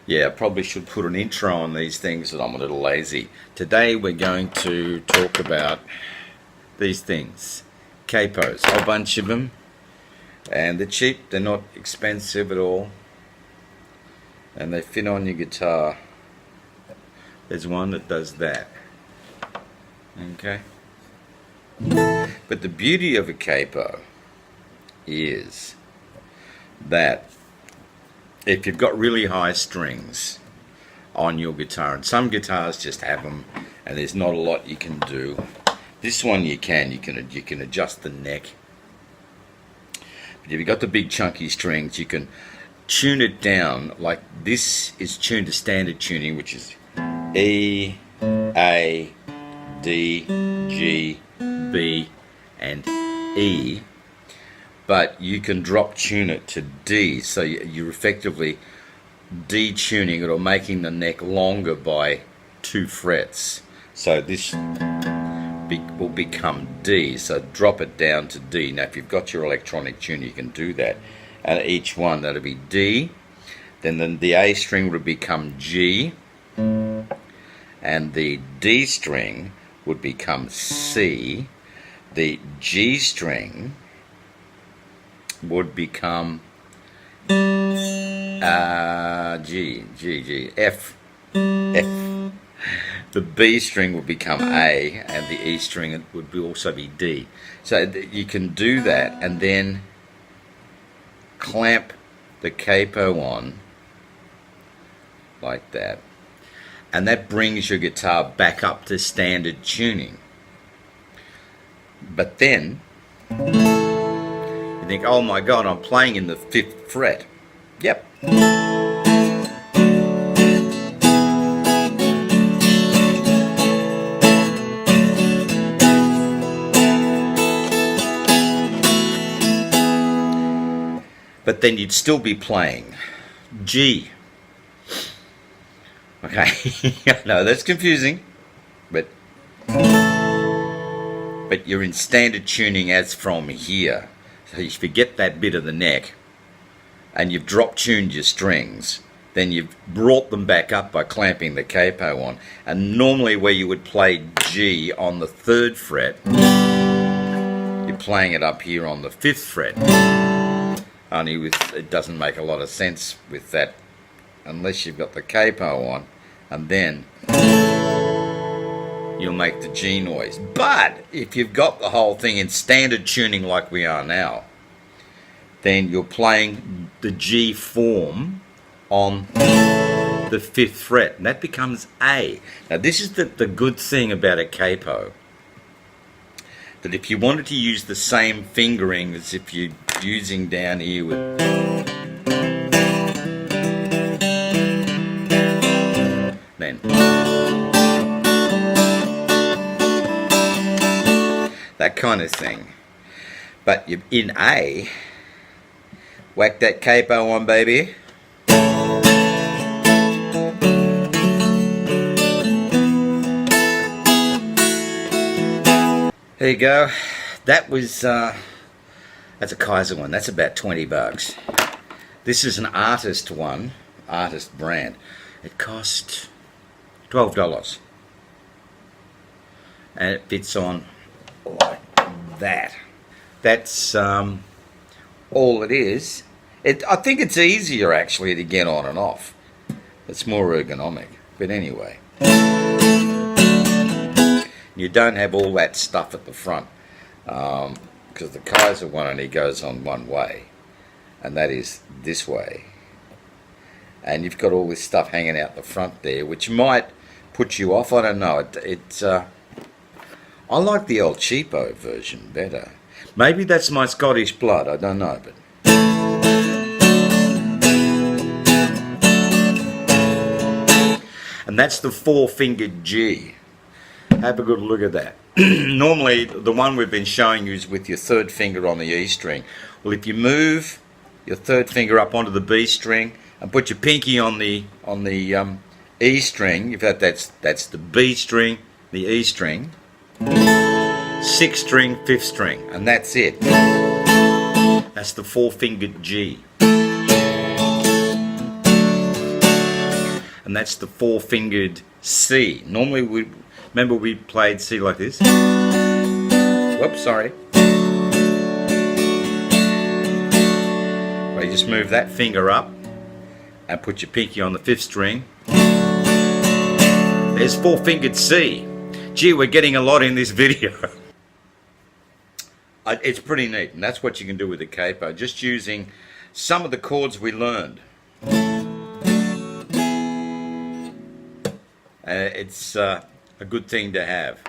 Yeah, I probably should put an intro on these things, but I'm a little lazy. Today we're going to talk about these things. Capos, a whole bunch of them. And they're cheap, they're not expensive at all. And they fit on your guitar. There's one that does that. Okay? But the beauty of a capo is that if you've got really high strings on your guitar, and some guitars just have them and there's not a lot you can do, this one you can adjust the neck. But if you've got the big chunky strings, you can tune it down. Like this is tuned to standard tuning, which is E, A, D, G, B and E, but you can drop tune it to D, so you're effectively detuning it or making the neck longer by 2 frets. So this will become D, so drop it down to D. Now if you've got your electronic tuner, you can do that, and each one that'll be D, then the A string would become G, and the D string would become C, the G string would become G, F. The B string would become A, and the E string would also be D. So you can do that and then clamp the capo on like that, and that brings your guitar back up to standard tuning. But then you think, oh my god, I'm playing in the 5th fret. Yep. But then you'd still be playing G. Okay, no, that's confusing, but you're in standard tuning as from here. So if you get that bit of the neck and you've drop tuned your strings, then you've brought them back up by clamping the capo on. And normally where you would play G on the 3rd fret, you're playing it up here on the 5th fret. Only it doesn't make a lot of sense with that unless you've got the capo on, and then you'll make the G noise. But if you've got the whole thing in standard tuning like we are now, then you're playing the G form on the 5th fret, and that becomes A. Now this is the good thing about a capo, that if you wanted to use the same fingering as if you're using down here with then that kind of thing, but you're in A, whack that capo on, baby. There you go. That was that's a Kaiser one. That's about $20. This is an artist one, artist brand. It cost $12, and it fits on like that. That's all it is. I think it's easier actually to get on and off. It's more ergonomic. But anyway, you don't have all that stuff at the front, because the Kaiser one only goes on one way, and that is this way. And you've got all this stuff hanging out the front there, which might put you off. I don't know. I like the old cheapo version better. Maybe that's my Scottish blood. I don't know, but. And that's the 4-fingered G. Have a good look at that. Normally, the one we've been showing you is with your 3rd finger on the E string. Well, if you move your 3rd finger up onto the B string and put your pinky on the E string, if that's the B string, the E string, 6th string, 5th string, and that's it. That's the 4-fingered G. and that's the four-fingered C. Normally we played C like this. Whoops, sorry. Well, you just move that finger up and put your pinky on the 5th string. There's four-fingered C. Gee, we're getting a lot in this video. It's pretty neat, and that's what you can do with the capo, just using some of the chords we learned. It's a good thing to have.